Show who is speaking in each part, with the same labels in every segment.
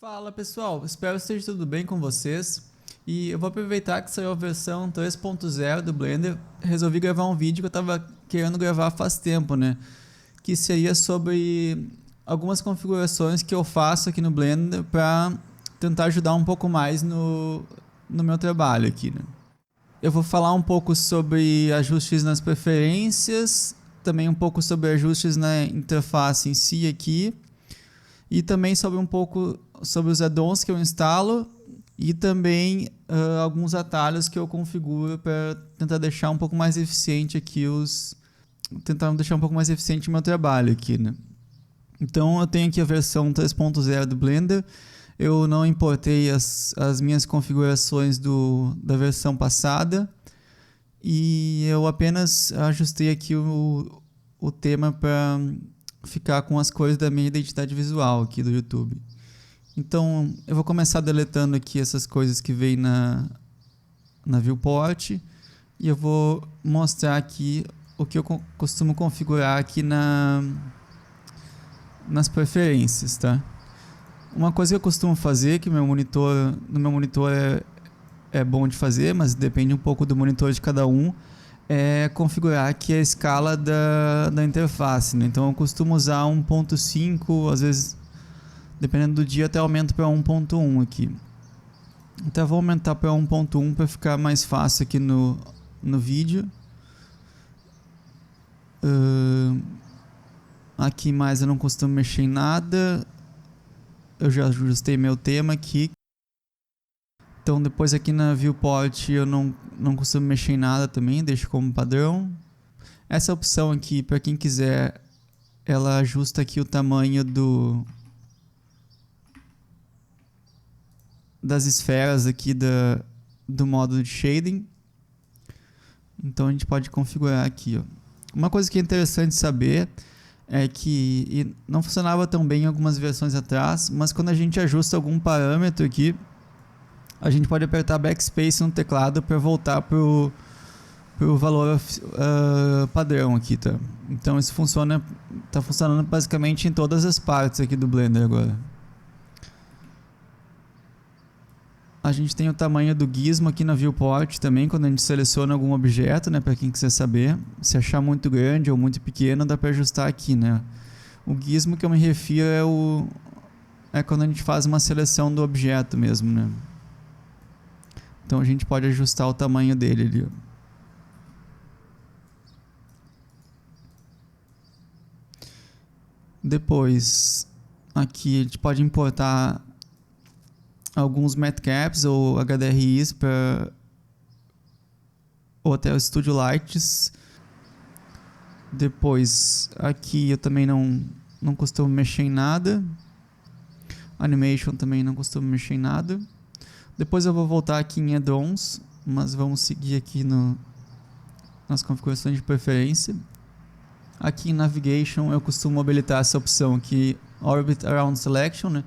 Speaker 1: Fala pessoal, espero que esteja tudo bem com vocês. E eu vou aproveitar que saiu a versão 3.0 do Blender. Resolvi gravar um vídeo que eu estava querendo gravar faz tempo, né? Que seria sobre algumas configurações que eu faço aqui no Blender para tentar ajudar um pouco mais no meu trabalho aqui, né? Eu vou falar um pouco sobre ajustes nas preferências, também um pouco sobre ajustes na interface em si aqui, e também sobre um pouco sobre os add-ons que eu instalo e também alguns atalhos que eu configuro para tentar deixar um pouco mais eficiente aqui o meu trabalho aqui, né? Então eu tenho aqui a versão 3.0 do Blender. Eu não importei as minhas configurações da versão passada e eu apenas ajustei aqui o tema para ficar com as cores da minha identidade visual aqui do YouTube. Então eu vou começar deletando aqui essas coisas que vem na viewport e eu vou mostrar aqui o que eu costumo configurar aqui nas preferências, tá? Uma coisa que eu costumo fazer, que no meu monitor é bom de fazer, mas depende um pouco do monitor de cada um, é configurar aqui a escala da interface, né? Então eu costumo usar 1.5, às vezes, dependendo do dia, até aumento para 1.1 aqui. Então eu vou aumentar para 1.1 para ficar mais fácil aqui no vídeo. Aqui mais eu não costumo mexer em nada. Eu já ajustei meu tema aqui. Então depois aqui na viewport eu não costumo mexer em nada também, deixo como padrão. Essa opção aqui, para quem quiser, ela ajusta aqui o tamanho das esferas aqui do modo de shading. Então a gente pode configurar aqui, ó. Uma coisa que é interessante saber é que não funcionava tão bem em algumas versões atrás, mas quando a gente ajusta algum parâmetro aqui, a gente pode apertar backspace no teclado para voltar pro valor padrão aqui, tá? Então isso tá funcionando basicamente em todas as partes aqui do Blender agora. A gente tem o tamanho do gizmo aqui na viewport também, quando a gente seleciona algum objeto, né, para quem quiser saber. Se achar muito grande ou muito pequeno, dá para ajustar aqui, né? O gizmo que eu me refiro é quando a gente faz uma seleção do objeto mesmo, né? Então a gente pode ajustar o tamanho dele ali, ó. Depois, aqui a gente pode importar alguns matcaps ou HDRIs ou até o Studio Lights. Depois, aqui eu também não costumo mexer em nada. Animation também não costumo mexer em nada. Depois eu vou voltar aqui em add-ons, mas vamos seguir aqui nas configurações de preferência. Aqui em Navigation eu costumo habilitar essa opção aqui, Orbit Around Selection, né?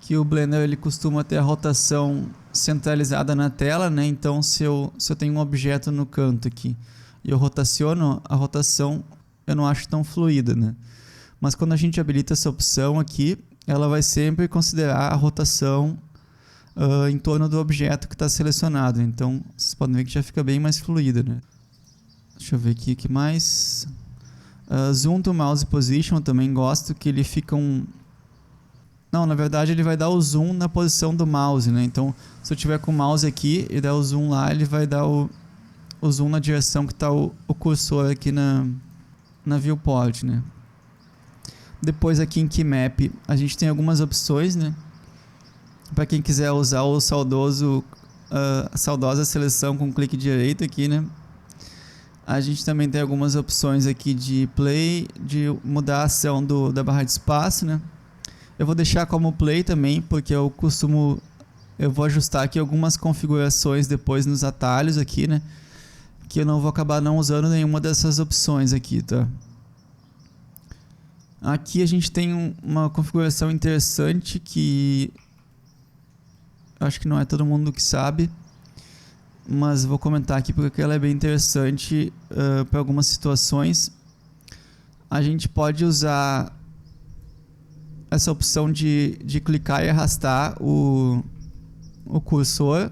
Speaker 1: Que o Blender ele costuma ter a rotação centralizada na tela, né? Então se eu tenho um objeto no canto aqui e eu rotaciono, a rotação eu não acho tão fluida, né? Mas quando a gente habilita essa opção aqui, ela vai sempre considerar a rotação em torno do objeto que está selecionado. Então vocês podem ver que já fica bem mais fluida, né? Deixa eu ver aqui o que mais. Zoom to Mouse Position eu também gosto, que ele fica Não, na verdade ele vai dar o zoom na posição do mouse, né? Então, se eu tiver com o mouse aqui e der o zoom lá, ele vai dar o zoom na direção que está o cursor aqui na viewport, né? Depois aqui em Keymap a gente tem algumas opções, né? Para quem quiser usar a saudosa seleção com clique direito aqui, né? A gente também tem algumas opções aqui de play, de mudar a ação da barra de espaço, né? Eu vou deixar como play também, porque eu vou ajustar aqui algumas configurações depois nos atalhos aqui, né? Que eu não vou acabar não usando nenhuma dessas opções aqui, tá? Aqui a gente tem uma configuração interessante que acho que não é todo mundo que sabe, mas vou comentar aqui porque ela é bem interessante para algumas situações. A gente pode usar essa opção de clicar e arrastar o cursor,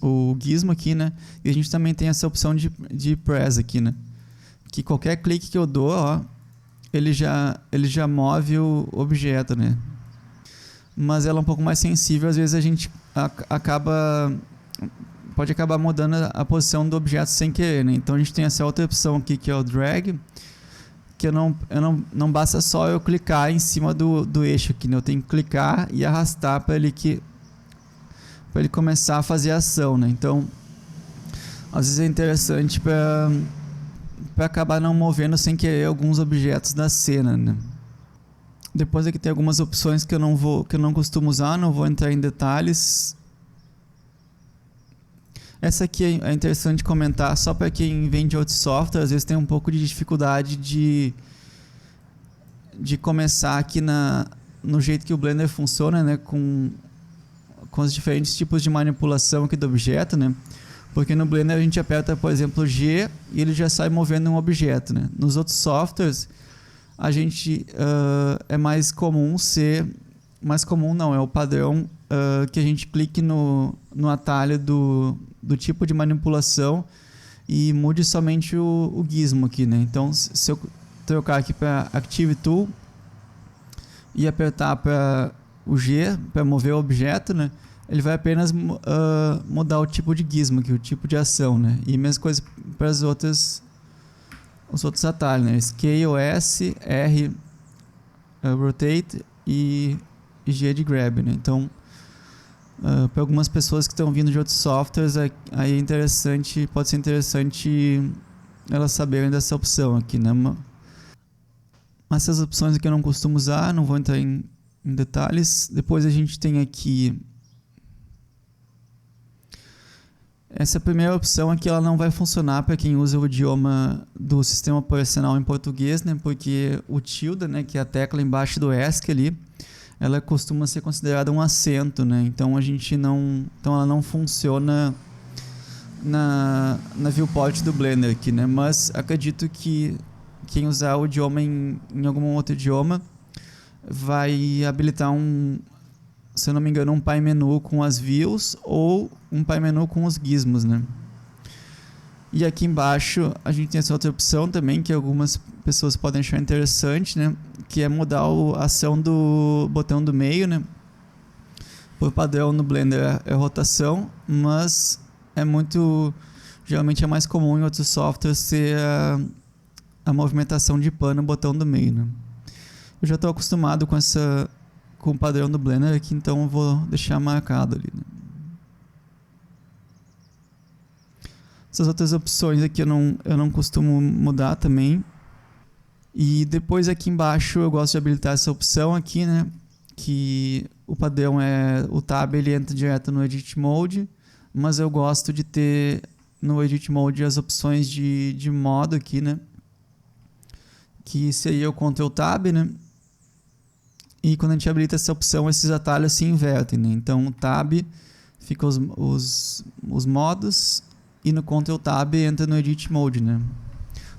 Speaker 1: o gizmo aqui, né? E a gente também tem essa opção de press aqui, né? Que qualquer clique que eu dou, ó, ele já move o objeto, né? Mas ela é um pouco mais sensível, às vezes a gente pode acabar mudando a posição do objeto sem querer, né? Então a gente tem essa outra opção aqui, que é o drag, que não basta só eu clicar em cima do eixo aqui, né? Eu tenho que clicar e arrastar para ele começar a fazer a ação, né? Então, às vezes é interessante para acabar não movendo sem querer alguns objetos da cena, né? Depois aqui tem algumas opções que eu não costumo usar, não vou entrar em detalhes. Essa aqui é interessante comentar só para quem vem de outro software, às vezes tem um pouco de dificuldade de começar aqui no jeito que o Blender funciona, né, com os diferentes tipos de manipulação aqui do objeto, né? Porque no Blender a gente aperta, por exemplo, G e ele já sai movendo um objeto, né? Nos outros softwares a gente é mais comum é o padrão que a gente clique no atalho do tipo de manipulação e mude somente o gizmo aqui, né? Então, se eu trocar aqui para Active Tool e apertar para o G para mover o objeto, né? Ele vai apenas mudar o tipo de gizmo aqui, o tipo de ação, né? E mesma coisa para os outros atalhos, né? Scale, S, R, Rotate e G de Grab, né? Então, para algumas pessoas que estão vindo de outros softwares, aí pode ser interessante elas saberem dessa opção aqui, né? Mas essas opções aqui eu não costumo usar, não vou entrar em detalhes. Depois a gente tem aqui essa primeira opção aqui, ela não vai funcionar para quem usa o idioma do sistema operacional em português, né? Porque o tilde, né, que é a tecla embaixo do ESC ali, ela costuma ser considerada um acento, né? Então ela não funciona na viewport do Blender aqui, né? Mas acredito que quem usar o idioma em algum outro idioma vai habilitar se eu não me engano, um Pie Menu com as views ou um Pie Menu com os gizmos, né? E aqui embaixo a gente tem essa outra opção também, que algumas pessoas podem achar interessante, né? Que é mudar a ação do botão do meio, né? Por padrão no Blender é rotação, mas geralmente é mais comum em outros softwares ser a movimentação de pano no botão do meio, né? Eu já estou acostumado com o padrão do Blender aqui, então eu vou deixar marcado ali, né? Essas outras opções aqui eu não costumo mudar também. E depois aqui embaixo eu gosto de habilitar essa opção aqui, né? Que o padrão é o Tab, ele entra direto no Edit Mode, mas eu gosto de ter no Edit Mode as opções de modo aqui, né? Que seria o Ctrl Tab, né? E quando a gente habilita essa opção, esses atalhos se invertem, né? Então, o Tab fica os modos e no Ctrl Tab entra no Edit Mode, né?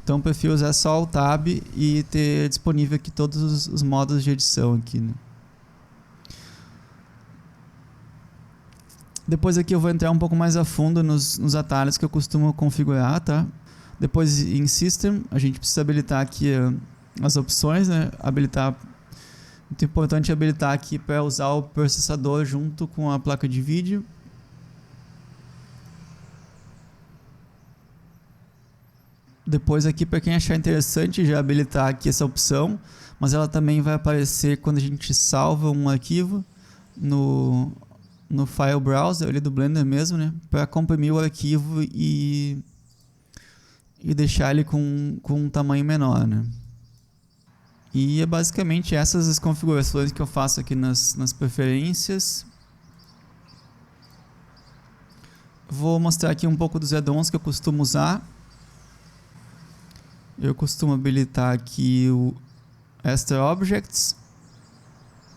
Speaker 1: Então, eu prefiro usar só o Tab e ter disponível aqui todos os modos de edição aqui, né? Depois aqui eu vou entrar um pouco mais a fundo nos atalhos que eu costumo configurar, tá? Depois em System, a gente precisa habilitar aqui as opções, né? Muito importante habilitar aqui para usar o processador junto com a placa de vídeo. Depois aqui, para quem achar interessante, já habilitar aqui essa opção, mas ela também vai aparecer quando a gente salva um arquivo no File Browser ali do Blender mesmo, né? Para comprimir o arquivo e deixar ele com um tamanho menor, né? E é basicamente essas as configurações que eu faço aqui nas preferências. Vou mostrar aqui um pouco dos add-ons que eu costumo usar. Eu costumo habilitar aqui o Extra Objects,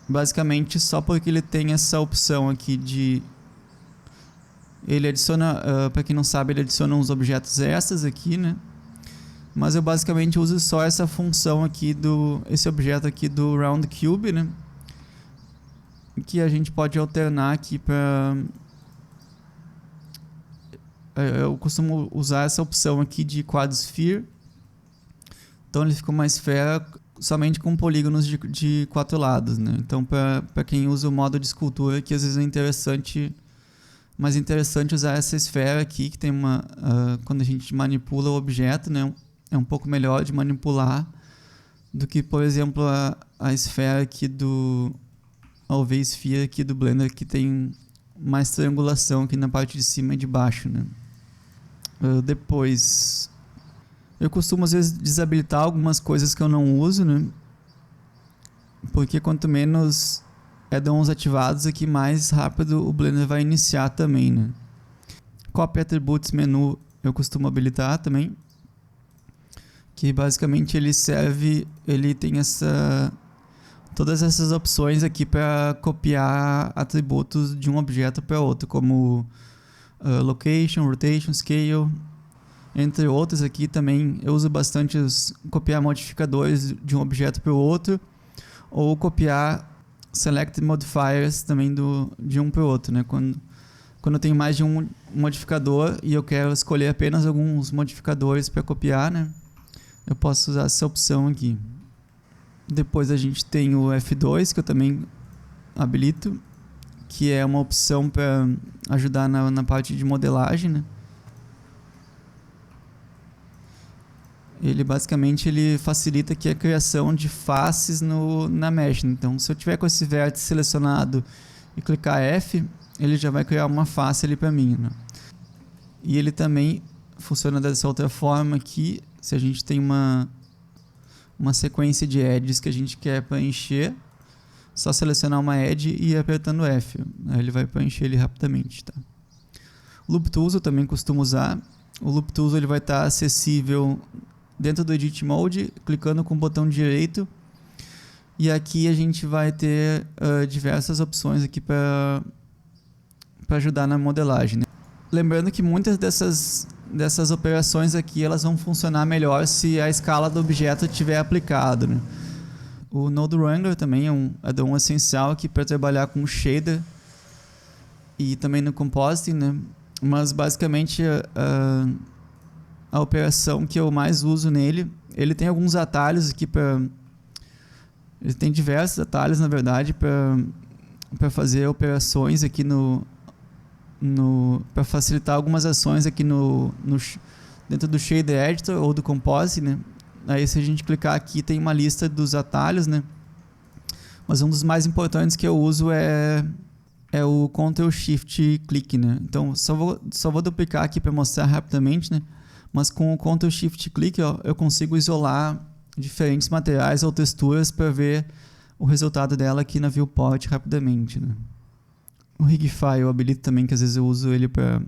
Speaker 1: basicamente só porque ele tem essa opção aqui de... Ele adiciona, para quem não sabe, ele adiciona uns objetos extras aqui, né? Mas eu basicamente uso só essa função aqui esse objeto aqui do Round Cube, né? que a gente pode alternar aqui para... Eu costumo usar essa opção aqui de Quad Sphere. Então ele fica uma esfera somente com polígonos de 4 lados, né? Então para quem usa o modo de escultura aqui, às vezes é mais interessante usar essa esfera aqui, que tem uma... quando a gente manipula o objeto, né? É um pouco melhor de manipular do que, por exemplo, a esfera aqui a UV Sphere aqui do Blender, que tem mais triangulação aqui na parte de cima e de baixo, né? Depois, eu costumo às vezes desabilitar algumas coisas que eu não uso, né? Porque quanto menos add-ons ativados aqui, mais rápido o Blender vai iniciar também, né? Copy Attributes menu eu costumo habilitar também, que basicamente ele tem todas essas opções aqui para copiar atributos de um objeto para outro, como Location, Rotation, Scale, entre outros. Aqui também eu uso bastante copiar modificadores de um objeto para o outro, ou copiar Select Modifiers também de um para o outro, né? Quando eu tenho mais de um modificador e eu quero escolher apenas alguns modificadores para copiar, né? Eu posso usar essa opção aqui. Depois a gente tem o F2, que eu também habilito, que é uma opção para ajudar na parte de modelagem, né? Ele basicamente facilita aqui a criação de faces na mesh. Então, se eu tiver com esse vértice selecionado e clicar F, ele já vai criar uma face ali para mim, né? E ele também funciona dessa outra forma aqui. Se a gente tem uma sequência de edges que a gente quer preencher, só selecionar uma edge e ir apertando F. Aí ele vai preencher ele rapidamente, tá? O Loop Tools eu também costumo usar. O Loop Tools ele vai estar acessível dentro do Edit Mode, clicando com o botão direito. E aqui a gente vai ter diversas opções aqui para ajudar na modelagem, né? Lembrando que muitas dessas operações aqui elas vão funcionar melhor se a escala do objeto estiver aplicado, né? O Node Wrangler também é um add-on essencial aqui para trabalhar com shader e também no compositing, né? Mas basicamente a operação que eu mais uso nele, ele tem alguns atalhos aqui ele tem diversos atalhos, na verdade, para fazer operações aqui para facilitar algumas ações aqui dentro do Shader Editor ou do Composite, né? Aí se a gente clicar aqui tem uma lista dos atalhos, né? Mas um dos mais importantes que eu uso é o Ctrl Shift Click, né? Então só vou duplicar aqui para mostrar rapidamente, né? Mas com o Ctrl Shift Click, ó, eu consigo isolar diferentes materiais ou texturas para ver o resultado dela aqui na viewport rapidamente, né? O Rigify eu habilito também, que às vezes eu uso ele para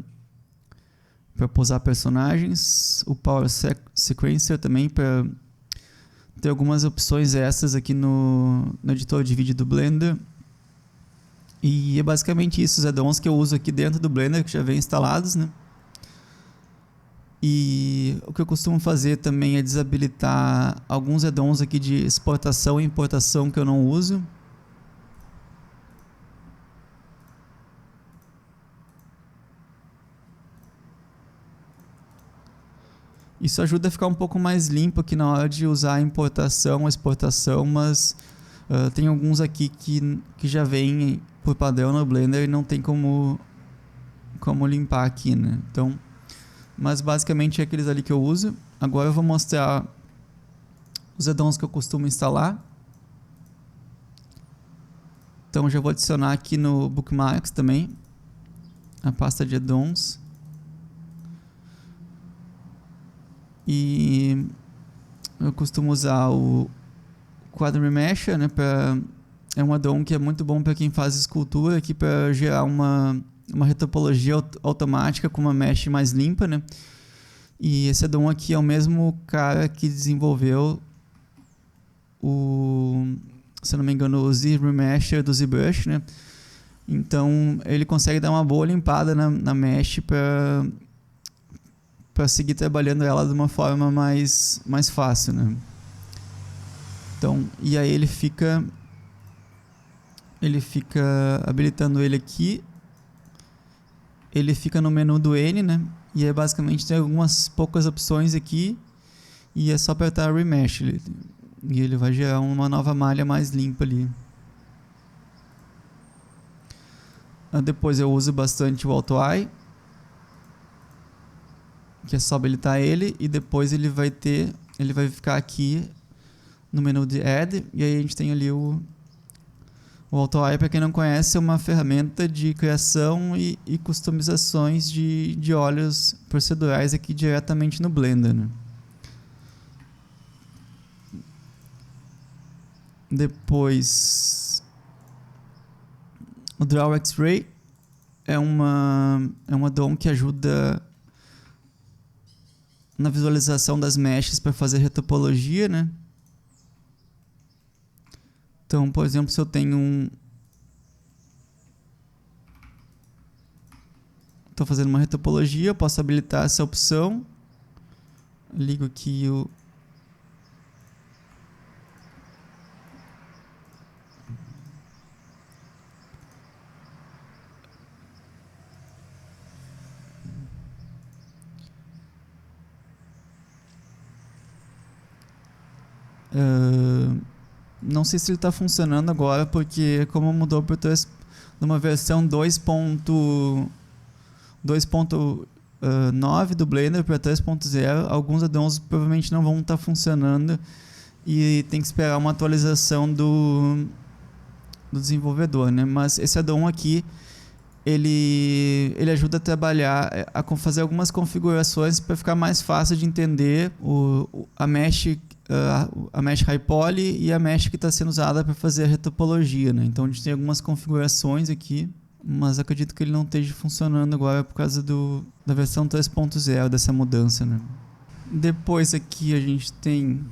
Speaker 1: posar personagens. O Power Sequencer também para ter algumas opções extras aqui no editor de vídeo do Blender. E é basicamente isso, os add-ons que eu uso aqui dentro do Blender, que já vem instalados, né? E o que eu costumo fazer também é desabilitar alguns add-ons aqui de exportação e importação que eu não uso. Isso ajuda a ficar um pouco mais limpo aqui na hora de usar a importação ou exportação, mas tem alguns aqui que já vêm por padrão no Blender e não tem como limpar aqui, né? Então, mas basicamente é aqueles ali que eu uso. Agora eu vou mostrar os add-ons que eu costumo instalar. Então já vou adicionar aqui no Bookmarks também a pasta de add-ons. E eu costumo usar o Quad Remesher, né? É um add-on que é muito bom para quem faz escultura, aqui para gerar uma retopologia automática com uma mesh mais limpa, né? E esse add-on aqui é o mesmo cara que desenvolveu se eu não me engano, o Z-Remesher do ZBrush, né? Então ele consegue dar uma boa limpada na mesh para seguir trabalhando ela de uma forma mais fácil, né? Então, e aí ele fica ele fica habilitando ele aqui. Ele fica no menu do N, né? E aí basicamente tem algumas poucas opções aqui. E é só apertar Remesh. E ele vai gerar uma nova malha mais limpa ali. Depois eu uso bastante o Auto Eye, que é só habilitar ele. E depois ele vai ficar aqui no menu de Add. E aí a gente tem ali o Auto Eye, para quem não conhece, é uma ferramenta de criação e customizações de olhos procedurais aqui diretamente no Blender, né? Depois, o Draw X-Ray é uma add-on que ajuda na visualização das meshes para fazer retopologia, né? Então, por exemplo, se eu tenho estou fazendo uma retopologia, eu posso habilitar essa opção. Ligo aqui o não sei se ele está funcionando agora, porque como mudou para numa versão 2.9 do Blender para 3.0, alguns add-ons provavelmente não vão estar funcionando e tem que esperar uma atualização do desenvolvedor, né? Mas esse add-on aqui ele ajuda a trabalhar, a fazer algumas configurações para ficar mais fácil de entender a mesh High Poly e a mesh que está sendo usada para fazer a retopologia, né? Então a gente tem algumas configurações aqui, mas acredito que ele não esteja funcionando agora por causa da versão 3.0 dessa mudança, né? Depois aqui a gente tem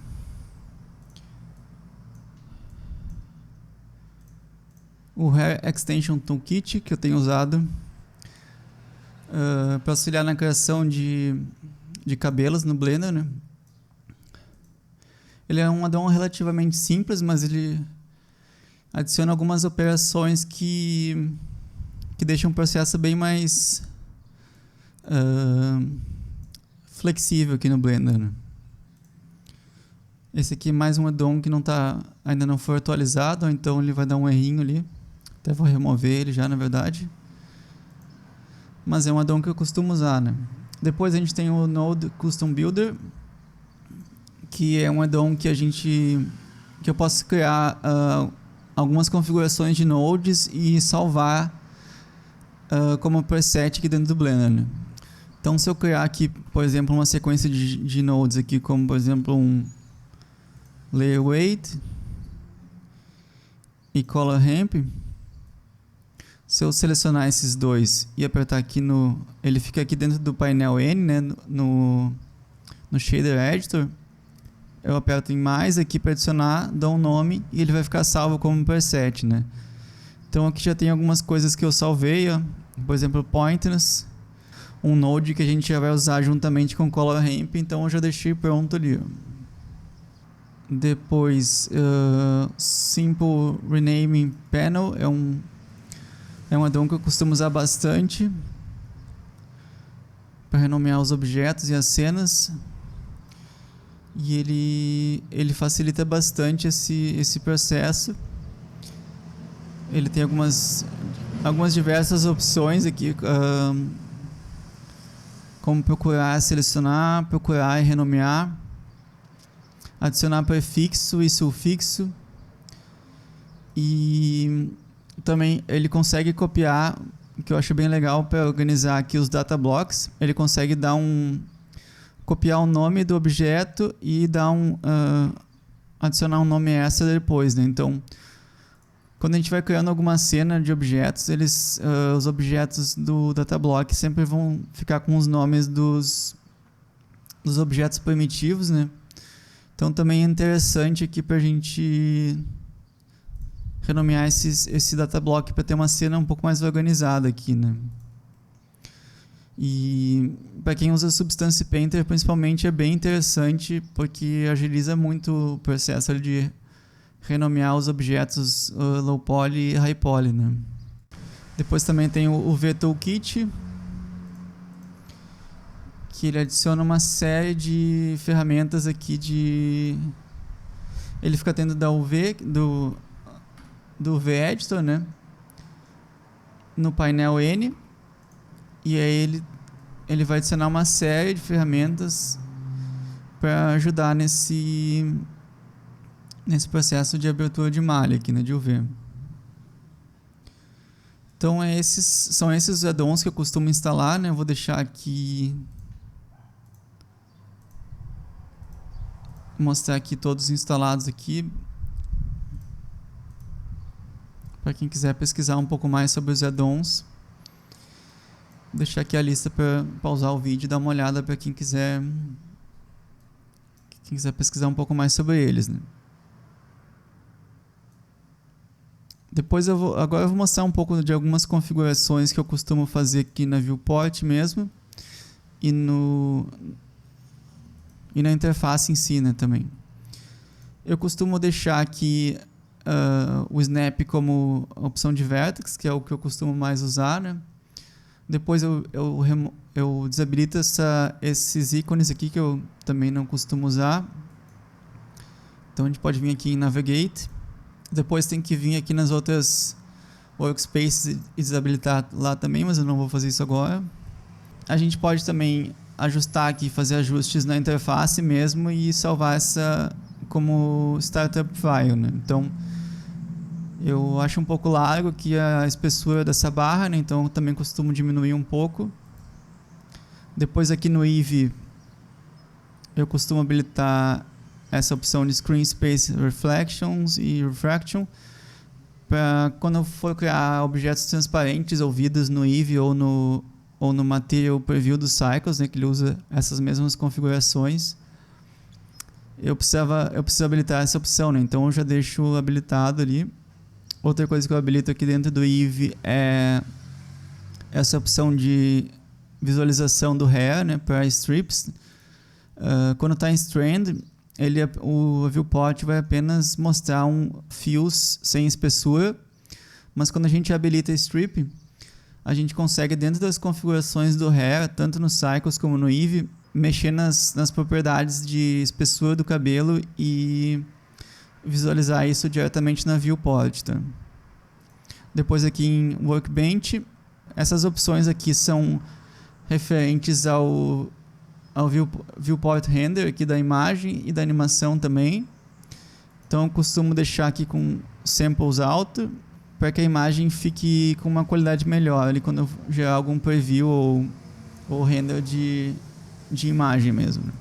Speaker 1: o Hair Extension Toolkit, que eu tenho usado para auxiliar na criação de cabelos no Blender, né? Ele é um add-on relativamente simples, mas ele adiciona algumas operações que deixam o processo bem mais flexível aqui no Blender, né? Esse aqui é mais um add-on que ainda não foi atualizado, então ele vai dar um errinho ali. Até vou remover ele já, na verdade. Mas é um add-on que eu costumo usar, né? Depois a gente tem o Node Custom Builder, que é um add-on que eu posso criar algumas configurações de nodes e salvar como preset aqui dentro do Blender, né? Então, se eu criar aqui, por exemplo, uma sequência de nodes aqui, como por exemplo um Layer Weight e Color Ramp, se eu selecionar esses dois e apertar aqui ele fica aqui dentro do painel N, né, no Shader Editor. Eu aperto em mais aqui para adicionar, dou um nome e ele vai ficar salvo como preset, né? Então aqui já tem algumas coisas que eu salvei, ó. Por exemplo, Pointers, um node que a gente já vai usar juntamente com Color Ramp, então eu já deixei pronto ali, ó. Depois, Simple Renaming Panel é um add-on que eu costumo usar bastante para renomear os objetos e as cenas. E ele facilita bastante esse processo. Ele tem algumas diversas opções aqui, como procurar, selecionar, procurar e renomear, adicionar prefixo e sufixo, e também ele consegue copiar, o que eu acho bem legal para organizar aqui os data blocks. Ele consegue copiar o nome do objeto e adicionar um nome extra depois, né? Então, quando a gente vai criando alguma cena de objetos, os objetos do datablock sempre vão ficar com os nomes dos objetos primitivos, né? Então também é interessante aqui para a gente renomear esse datablock para ter uma cena um pouco mais organizada aqui, né? E para quem usa Substance Painter, principalmente, é bem interessante porque agiliza muito o processo de renomear os objetos low poly e high poly, né? Depois também tem o V-Toolkit, que ele adiciona uma série de ferramentas aqui ele fica tendo da UV, do V-Editor, né? No painel N, e aí ele vai adicionar uma série de ferramentas para ajudar nesse processo de abertura de malha aqui, né, de UV. Então são esses add-ons que eu costumo instalar, né? Eu vou deixar aqui, mostrar aqui todos instalados aqui, para quem quiser pesquisar um pouco mais sobre os add-ons. Vou deixar aqui a lista para pausar o vídeo e dar uma olhada para quem quiser pesquisar um pouco mais sobre eles, né? Depois agora eu vou mostrar um pouco de algumas configurações que eu costumo fazer aqui na Viewport mesmo e na interface em si, né, também. Eu costumo deixar aqui o Snap como opção de Vertex, que é o que eu costumo mais usar, né? Depois eu desabilito esses ícones aqui que eu também não costumo usar. Então a gente pode vir aqui em Navigate. Depois tem que vir aqui nas outras workspaces e desabilitar lá também, mas eu não vou fazer isso agora. A gente pode também ajustar aqui, fazer ajustes na interface mesmo e salvar essa como startup file, né? Então eu acho um pouco largo aqui a espessura dessa barra, né? Então eu também costumo diminuir um pouco. Depois aqui no Eevee eu costumo habilitar essa opção de Screen Space Reflections e Refraction para quando eu for criar objetos transparentes ou vidas no Eevee ou no Material Preview dos Cycles, né, que ele usa essas mesmas configurações. Eu preciso habilitar essa opção, né? Então eu já deixo habilitado ali. Outra coisa que eu habilito aqui dentro do Eevee é essa opção de visualização do hair, né, para strips. Quando está em strand, o viewport vai apenas mostrar fios sem espessura, mas quando a gente habilita strip, a gente consegue, dentro das configurações do hair, tanto no Cycles como no Eevee, mexer nas propriedades de espessura do cabelo e visualizar isso diretamente na viewport, tá? Depois aqui em Workbench, essas opções aqui são referentes ao viewport render aqui da imagem e da animação também. Então eu costumo deixar aqui com samples alto para que a imagem fique com uma qualidade melhor ali quando eu gerar algum preview ou render de imagem mesmo.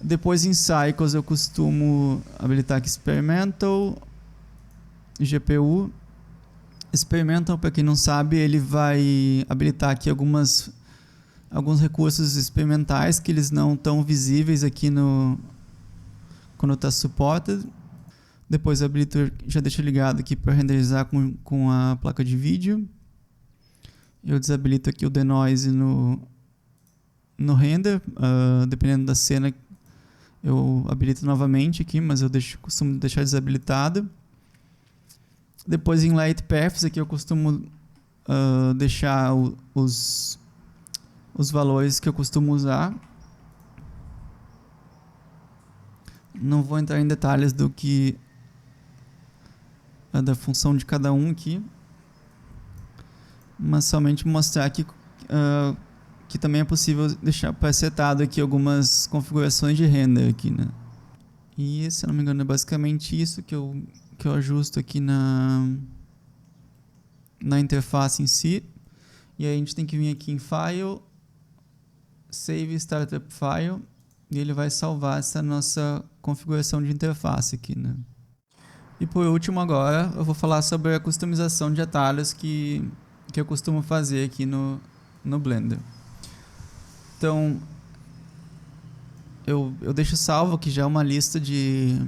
Speaker 1: Depois em Cycles eu costumo habilitar aqui Experimental, GPU. Experimental, para quem não sabe, ele vai habilitar aqui alguns recursos experimentais que eles não estão visíveis aqui quando está supported. Depois habilito, já deixo ligado aqui para renderizar com a placa de vídeo. Eu desabilito aqui o denoise no render, dependendo da cena eu habilito novamente aqui, mas eu costumo deixar desabilitado. Depois em Light Paths aqui eu costumo deixar os valores que eu costumo usar. Não vou entrar em detalhes da função de cada um aqui, mas somente mostrar que também é possível deixar pré-setado aqui algumas configurações de render aqui, né? E se eu não me engano é basicamente isso que eu ajusto aqui na interface em si. E aí a gente tem que vir aqui em File, Save Startup File, e ele vai salvar essa nossa configuração de interface aqui, né? E por último agora eu vou falar sobre a customização de atalhos que eu costumo fazer aqui no Blender. Então eu deixo salvo aqui já uma lista de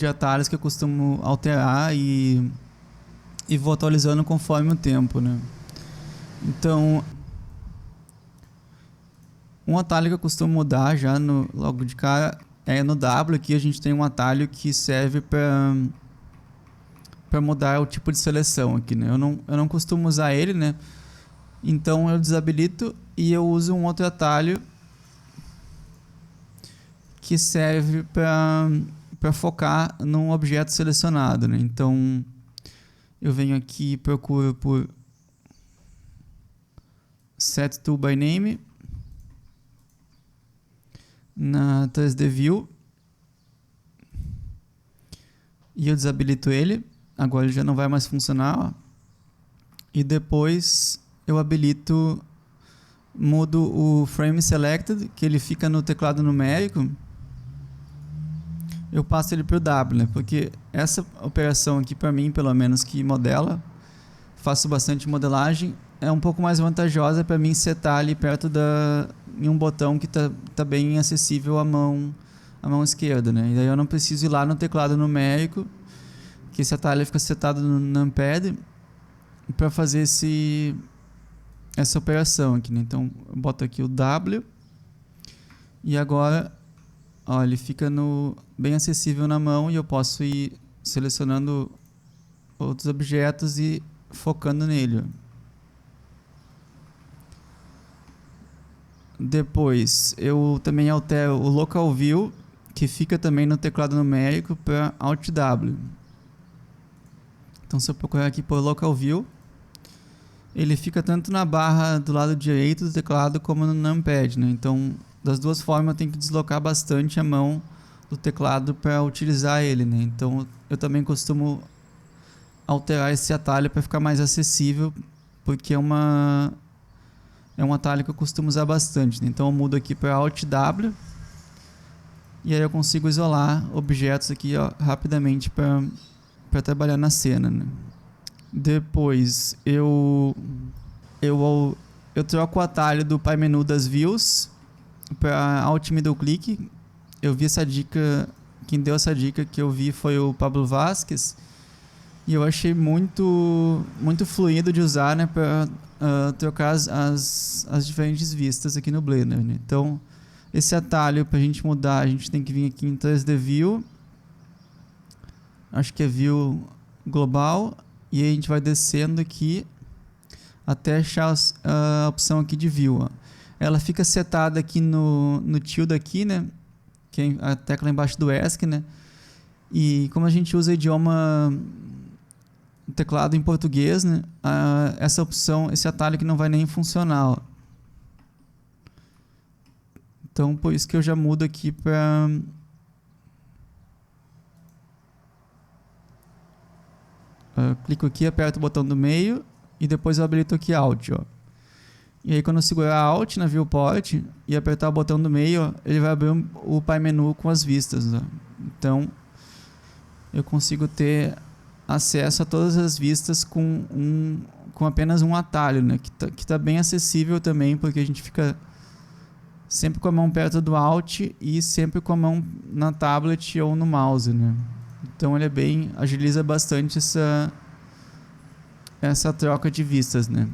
Speaker 1: atalhos que eu costumo alterar e vou atualizando conforme o tempo, né? Então um atalho que eu costumo mudar já logo de cara no W aqui a gente tem um atalho que serve para mudar o tipo de seleção aqui, né? Eu não costumo usar ele, né? Então eu desabilito e eu uso um outro atalho que serve para focar num objeto selecionado, né? Então eu venho aqui e procuro por Set Tool by Name na 3D View e eu desabilito ele. Agora ele já não vai mais funcionar, ó. E depois eu habilito, mudo o Frame Selected, que ele fica no teclado numérico. Eu passo ele para o W, né? Porque essa operação aqui, para mim, pelo menos, que modela, faço bastante modelagem, é um pouco mais vantajosa para mim setar ali perto em um botão que tá bem acessível à mão esquerda, né? E daí eu não preciso ir lá no teclado numérico, que esse atalho fica setado no numpad, para fazer essa operação aqui, né? Então eu boto aqui o W e agora, ó, ele fica bem acessível na mão e eu posso ir selecionando outros objetos e focando nele. Depois eu também altero o Local View, que fica também no teclado numérico, para Alt W. Então se eu procurar aqui por Local View, ele fica tanto na barra do lado direito do teclado como no numpad, né? Então das duas formas eu tenho que deslocar bastante a mão do teclado para utilizar ele, né? Então eu também costumo alterar esse atalho para ficar mais acessível, porque é um atalho que eu costumo usar bastante, né? Então eu mudo aqui para Alt W e aí eu consigo isolar objetos aqui, ó, rapidamente para trabalhar na cena, né? Depois eu troco o atalho do Pai Menu das Views para Alt Middle Click. Eu vi essa dica, quem deu essa dica que eu vi foi o Pablo Vasquez, e eu achei muito fluido de usar, né, para trocar as diferentes vistas aqui no Blender, né? Então esse atalho, para a gente mudar, a gente tem que vir aqui em 3D View, acho que é View Global, e aí a gente vai descendo aqui até achar a opção aqui de View, ó. Ela fica setada aqui no tilde aqui, né, que é a tecla embaixo do ESC, né? E como a gente usa idioma teclado em português, né, essa opção, esse atalho aqui não vai nem funcionar, ó. Então por isso que eu já mudo aqui para clico aqui, aperto o botão do meio e depois eu habilito aqui Alt, ó. E aí quando eu segurar Alt na viewport e apertar o botão do meio, ó, ele vai abrir o Pai Menu com as vistas, ó. Então eu consigo ter acesso a todas as vistas com apenas um atalho, né? Que tá bem acessível também, porque a gente fica sempre com a mão perto do Alt e sempre com a mão na tablet ou no mouse, né? Então ele agiliza bastante essa troca de vistas, né?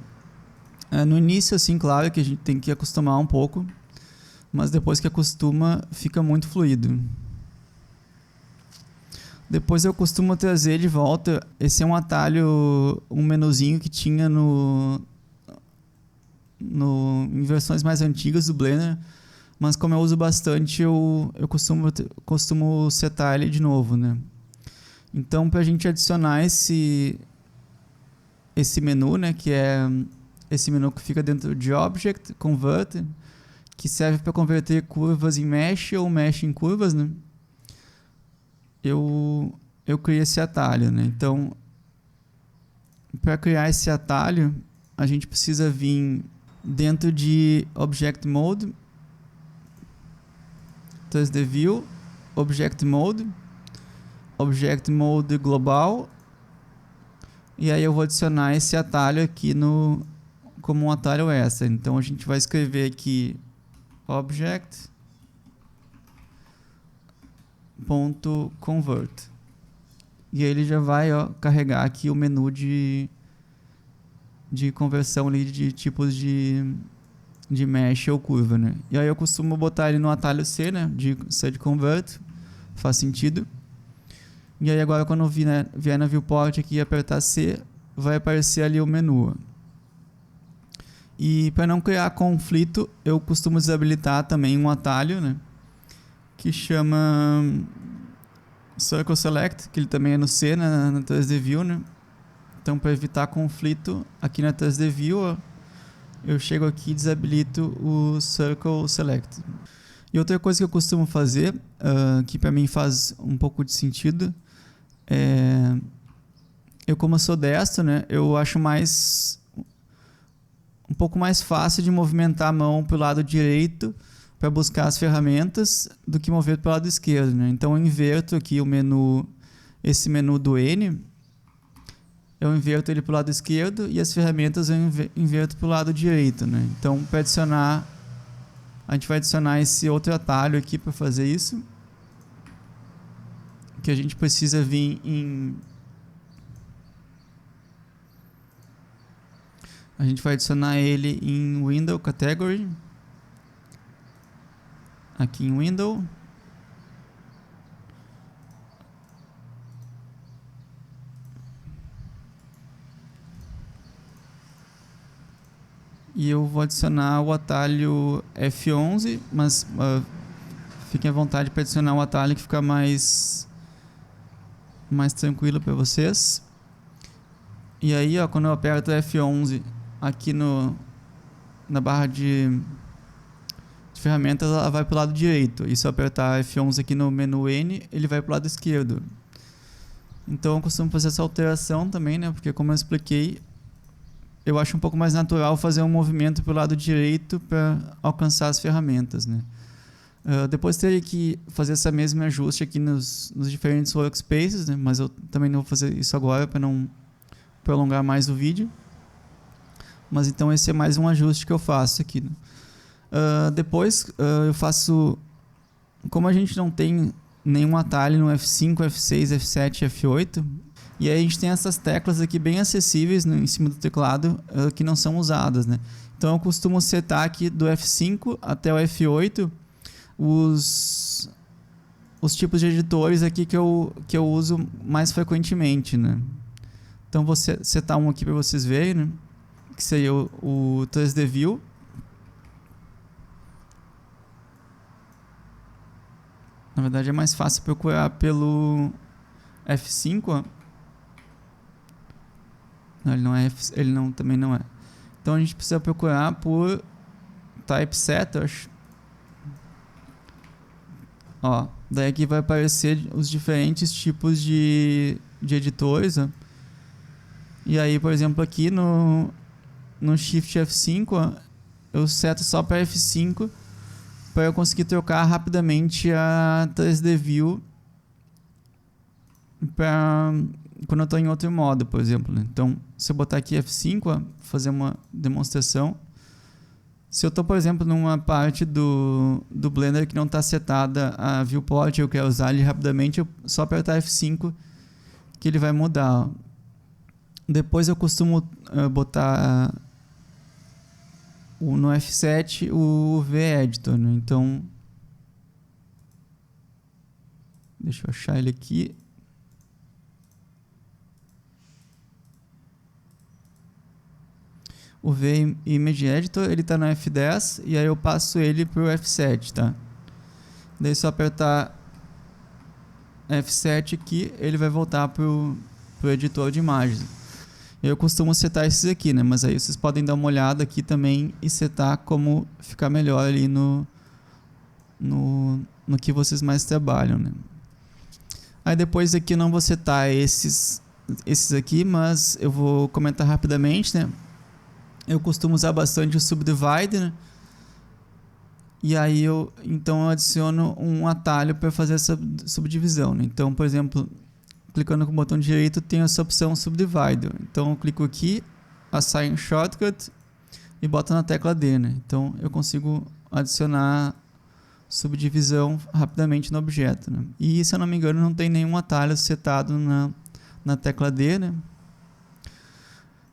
Speaker 1: No início, assim, claro que a gente tem que acostumar um pouco, mas depois que acostuma, fica muito fluido. Depois eu costumo trazer de volta, esse é um atalho, um menuzinho que tinha em versões mais antigas do Blender, mas como eu uso bastante, eu costumo setar ele de novo, né? Então, para a gente adicionar esse menu, né, que é esse menu que fica dentro de Object, Convert, que serve para converter curvas em Mesh ou Mesh em curvas, né? Eu criei esse atalho, né? Então, para criar esse atalho, a gente precisa vir dentro de Object Mode, 3D View, Object Mode Global, e aí eu vou adicionar esse atalho aqui como um atalho extra. Então a gente vai escrever aqui Object.convert e aí ele já vai, ó, carregar aqui o menu de conversão ali de tipos de de mesh ou curva, né? E aí eu costumo botar ele no atalho C, né? De Set Convert, faz sentido. E aí agora quando eu vier na viewport aqui e apertar C, vai aparecer ali o menu. E para não criar conflito, eu costumo desabilitar também um atalho, né? Que chama Circle Select, que ele também é no C, na 3D View, né? Então, para evitar conflito, aqui na 3D View, eu chego aqui e desabilito o Circle Select. E outra coisa que eu costumo fazer, que para mim faz um pouco de sentido, eu como eu sou destro, né, eu acho um pouco mais fácil de movimentar a mão para o lado direito para buscar as ferramentas do que mover para o lado esquerdo, né? Então eu inverto aqui o menu, esse menu do N, eu inverto ele para o lado esquerdo e as ferramentas eu inverto para o lado direito, né? Então para adicionar, a gente vai adicionar esse outro atalho aqui para fazer isso, que a gente precisa vir a gente vai adicionar ele em Window Category, aqui em Window, e eu vou adicionar o atalho F11, mas fiquem à vontade para adicionar o atalho que fica mais tranquilo para vocês. E aí, ó, quando eu aperto F11 aqui na barra de ferramentas, ela vai para o lado direito. E se eu apertar F11 aqui no menu N, ele vai para o lado esquerdo. Então eu costumo fazer essa alteração também, né? Porque como eu expliquei, eu acho um pouco mais natural fazer um movimento para o lado direito para alcançar as ferramentas, né? Depois teria que fazer esse mesmo ajuste aqui nos diferentes workspaces, né? Mas eu também não vou fazer isso agora para não prolongar mais o vídeo. Mas então esse é mais um ajuste que eu faço aqui, né? Depois eu faço, como a gente não tem nenhum atalho no F5, F6, F7 e F8, e aí a gente tem essas teclas aqui bem acessíveis em cima do teclado que não são usadas, né? Então eu costumo setar aqui do F5 até o F8 os tipos de editores aqui que eu uso mais frequentemente, né? Então vou setar um aqui para vocês verem, né? Que seria o 3D View. Na verdade é mais fácil procurar pelo F5, ó. Não, ele também não é. Então a gente precisa procurar por Typesetters. Ó, daí aqui vai aparecer os diferentes tipos de editores, ó. E aí, por exemplo, aqui no Shift F5, ó, eu seto só para F5 para eu conseguir trocar rapidamente a 3D View para quando eu estou em outro modo, por exemplo, né? Então, se eu botar aqui F5, ó, fazer uma demonstração, se eu estou, por exemplo, numa parte do Blender que não está setada a viewport, eu quero usar ele rapidamente, eu só apertar F5 que ele vai mudar, ó. Depois eu costumo botar no F7 o V-Editor, né? Então, deixa eu achar ele aqui. O V-Image Editor, ele está no F10 e aí eu passo ele para o F7, tá? Daí só apertar F7 aqui, ele vai voltar para o editor de imagens. Eu costumo setar esses aqui, né? Mas aí vocês podem dar uma olhada aqui também e setar como ficar melhor ali no que vocês mais trabalham, né? Aí depois aqui eu não vou setar esses aqui, mas eu vou comentar rapidamente, né? Eu costumo usar bastante o Subdivide, né? E aí então eu adiciono um atalho para fazer essa subdivisão, né? Então, por exemplo, clicando com o botão direito, tem essa opção Subdivide. Então eu clico aqui, Assign Shortcut e boto na tecla D, né? Então eu consigo adicionar subdivisão rapidamente no objeto, né? E se eu não me engano não tem nenhum atalho setado na tecla D, né?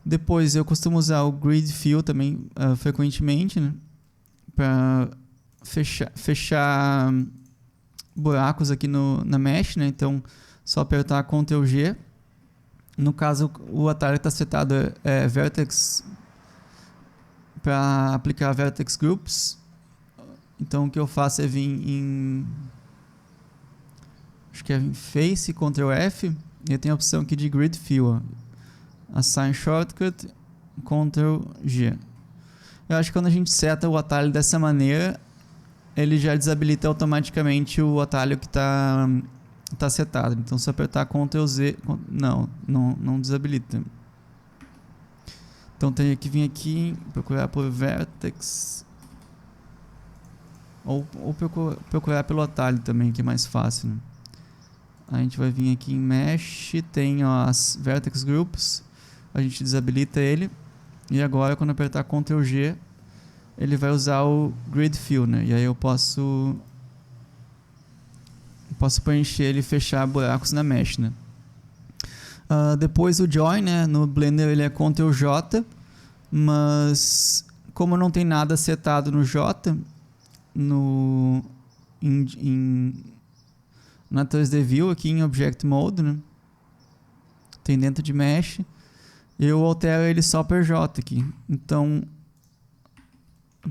Speaker 1: Depois eu costumo usar o Grid Fill também frequentemente, né? para fechar buracos aqui na mesh, né? Então, só apertar Ctrl G. No caso, o atalho está setado Vertex para aplicar Vertex Groups. Então, o que eu faço é vir acho que é em Face, Ctrl F. E eu tenho a opção aqui de Grid Fill. Assign Shortcut, Ctrl G. Eu acho que quando a gente seta o atalho dessa maneira, ele já desabilita automaticamente o atalho que está setado. Então, se apertar Ctrl Z, não desabilita. Então, tem que vir aqui, procurar por Vertex, ou procurar pelo atalho também, que é mais fácil, né? A gente vai vir aqui em Mesh, tem as Vertex Groups, a gente desabilita ele, e agora quando apertar Ctrl G, ele vai usar o Grid Fill, né? E aí eu posso preencher ele e fechar buracos na Mesh, né? Depois o Join, né? No Blender ele é Ctrl J, mas como não tem nada setado no J, na 3D View aqui em Object Mode, né? Tem dentro de Mesh, eu altero ele só por J aqui. Então,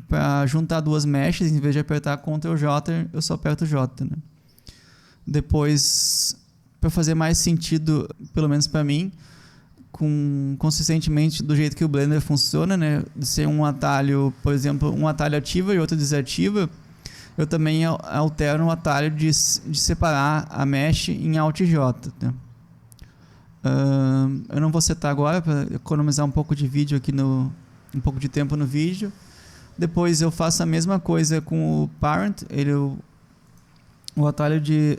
Speaker 1: para juntar duas meshes, em vez de apertar Ctrl J, eu só aperto J, né? Depois, para fazer mais sentido, pelo menos para mim, consistentemente do jeito que o Blender funciona, né? De ser um atalho, por exemplo, um atalho ativa e outro desativa, eu também altero um atalho de separar a mesh em Alt J, né? Eu não vou setar agora para economizar um pouco de vídeo aqui um pouco de tempo no vídeo. Depois eu faço a mesma coisa com o Parent. O atalho de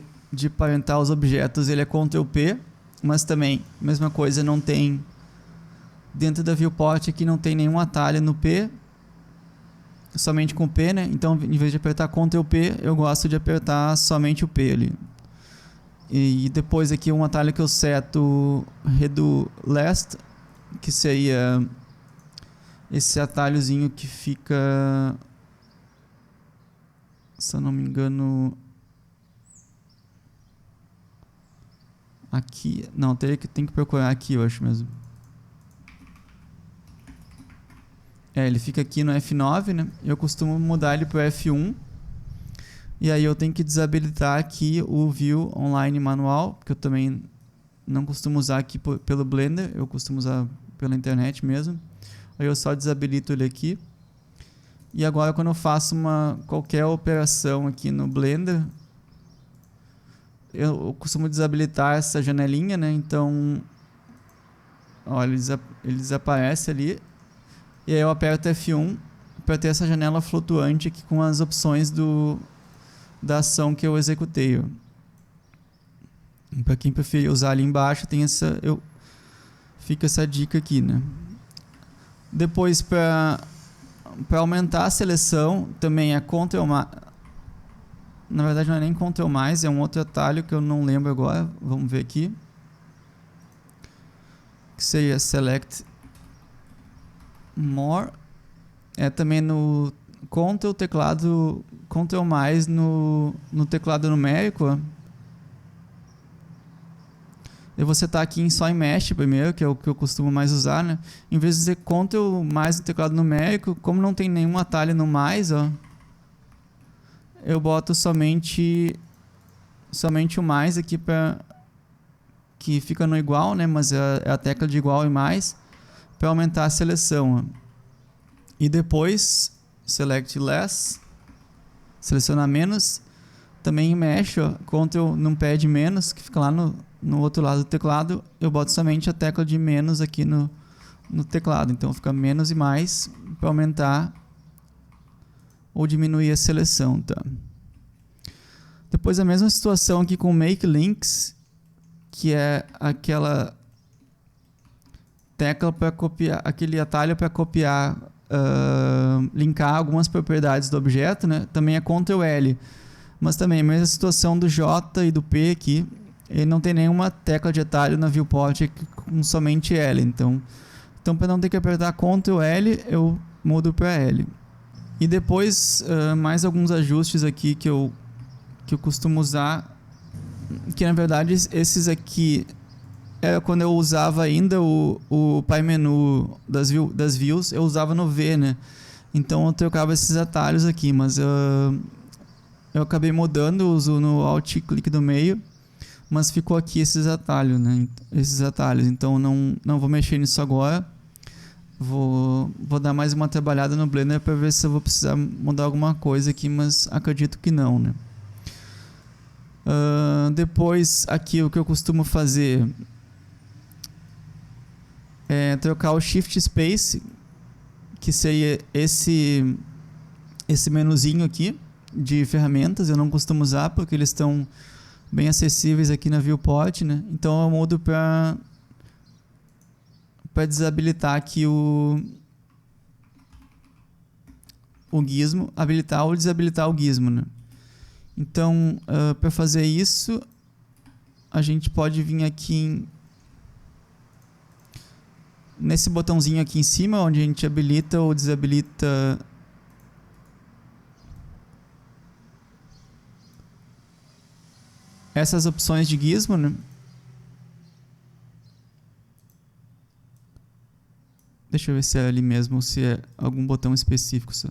Speaker 1: parentar os objetos ele é Ctrl P, mas também, mesma coisa, não tem dentro da viewport aqui não tem nenhum atalho no P, somente com o P, né? Então, em vez de apertar Ctrl P, eu gosto de apertar somente o P ali. E depois aqui um atalho que eu seto Redo Last, que seria esse atalhozinho que fica, se eu não me engano, aqui. Não, tem que procurar aqui, eu acho mesmo. Ele fica aqui no F9, né? Eu costumo mudar ele para o F1. E aí eu tenho que desabilitar aqui o View Online Manual, porque eu também não costumo usar aqui pelo Blender, eu costumo usar pela internet mesmo. Aí eu só desabilito ele aqui. E agora quando eu faço qualquer operação aqui no Blender, eu costumo desabilitar essa janelinha, né? Então, olha, ele desaparece ali. E aí eu aperto F1 para ter essa janela flutuante aqui com as opções da ação que eu executei. Para quem preferir usar ali embaixo, tem fica essa dica aqui, né? Depois, para aumentar a seleção, também é Ctrl+. Na verdade, não é nem Ctrl+, é um outro atalho que eu não lembro agora. Vamos ver aqui. Que seria Select More. É também no Ctrl teclado, Ctrl+ no teclado numérico. Ó. Eu vou setar aqui só em Mesh primeiro, que é o que eu costumo mais usar, né? Em vez de dizer Ctrl+ no teclado numérico, como não tem nenhum atalho no mais, ó, eu boto somente o mais aqui que fica no igual, né? Mas é a tecla de igual e mais para aumentar a seleção. Ó. E depois Select Less, selecionar menos, também em Mesh, ó, Ctrl Numpad menos, que fica lá no outro lado do teclado, eu boto somente a tecla de menos aqui no teclado. Então fica menos e mais para aumentar ou diminuir a seleção, tá? Depois a mesma situação aqui com Make Links, que é aquela tecla para copiar, aquele atalho para copiar, linkar algumas propriedades do objeto, né? Também é Ctrl L, mas também a mesma situação do J e do P aqui. Ele não tem nenhuma tecla de atalho na viewport com somente L. Então para não ter que apertar Ctrl L, eu mudo para L. E depois, mais alguns ajustes aqui que eu costumo usar, que na verdade esses aqui era quando eu usava ainda o Pai Menu das views, eu usava no V, né? Então eu trocava esses atalhos aqui, mas eu acabei mudando, uso no Alt clique do meio, mas ficou aqui esses atalhos, né? Esses atalhos, então não vou mexer nisso agora. Vou dar mais uma trabalhada no Blender para ver se eu vou precisar mudar alguma coisa aqui, mas acredito que não, né? Depois aqui o que eu costumo fazer é trocar o Shift Space, que seria esse menuzinho aqui de ferramentas. Eu não costumo usar porque eles estão bem acessíveis aqui na Viewport, né? Então eu mudo para desabilitar aqui o gizmo, habilitar ou desabilitar o gizmo, né? Então, para fazer isso, a gente pode vir aqui nesse botãozinho aqui em cima, onde a gente habilita ou desabilita essas opções de gizmo, né? Deixa eu ver se é ali mesmo ou se é algum botão específico só.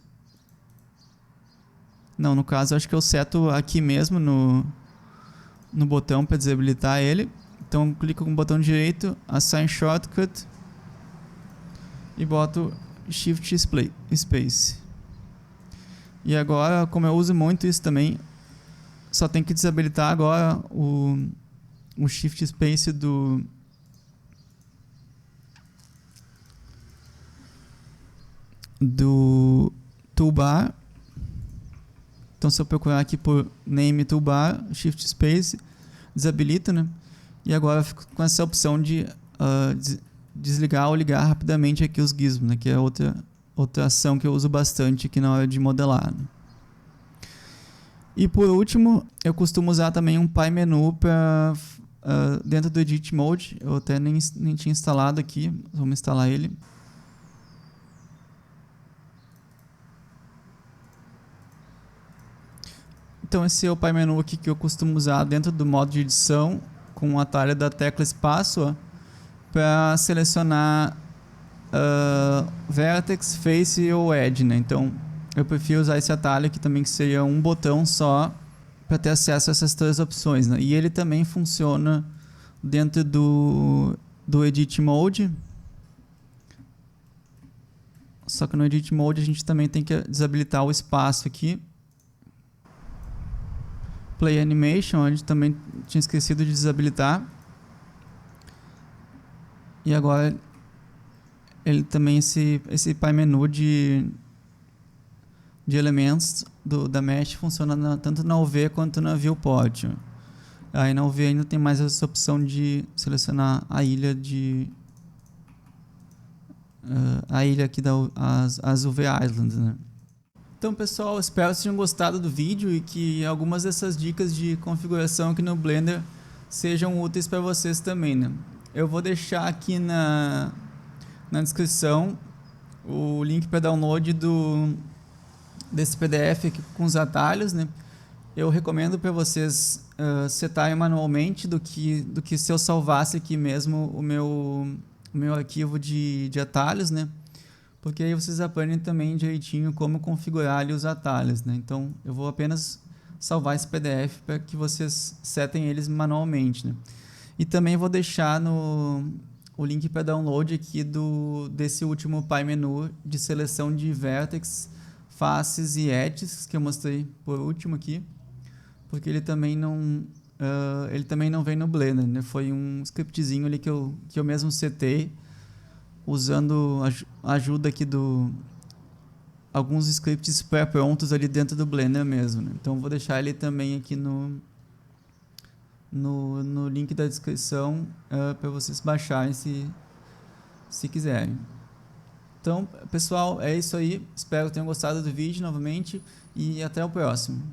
Speaker 1: Não, no caso acho que eu seto aqui mesmo no botão para desabilitar ele. Então clico com o botão direito, Assign Shortcut e boto Shift Space. E agora, como eu uso muito isso também, só tem que desabilitar agora o Shift Space do toolbar. Então se eu procurar aqui por Name Toolbar, Shift Space, desabilita, né? E agora eu fico com essa opção de desligar ou ligar rapidamente aqui os gizmos, né? Que é outra ação que eu uso bastante aqui na hora de modelar, né? E por último, eu costumo usar também um Pi Menu para dentro do Edit Mode. Eu até nem tinha instalado aqui, vamos instalar ele. Então esse é o Pi Menu aqui que eu costumo usar dentro do modo de edição, com o atalho da tecla espaço, para selecionar Vertex, Face ou Edge, né? Então eu prefiro usar esse atalho aqui também, que seria um botão só, para ter acesso a essas três opções, né? E ele também funciona dentro do Edit Mode. Só que no Edit Mode a gente também tem que desabilitar o espaço aqui. Play Animation, a gente também tinha esquecido de desabilitar. E agora ele também, esse Pi Menu de elementos da Mesh funciona tanto na UV quanto na Viewport. Aí na UV ainda tem mais essa opção de selecionar a ilha aqui as UV Islands, né? Então pessoal, espero que vocês tenham gostado do vídeo e que algumas dessas dicas de configuração aqui no Blender sejam úteis para vocês também, né? Eu vou deixar aqui na descrição o link para download desse PDF aqui com os atalhos, né? Eu recomendo para vocês setarem manualmente do que se eu salvasse aqui mesmo o meu arquivo de atalhos, né? Porque aí vocês aprendem também direitinho como configurar ali os atalhos, né? Então eu vou apenas salvar esse PDF para que vocês setem eles manualmente, né? E também vou deixar o link para download aqui desse último Pi Menu de seleção de Vertex, Faces e Edges, que eu mostrei por último aqui, porque ele também não vem no Blender, né? Foi um scriptzinho ali que eu mesmo setei, usando a ajuda aqui alguns scripts pré-prontos ali dentro do Blender mesmo, né? Então vou deixar ele também aqui no link da descrição para vocês baixarem se quiserem. Então pessoal, é isso aí, espero que tenham gostado do vídeo novamente e até o próximo.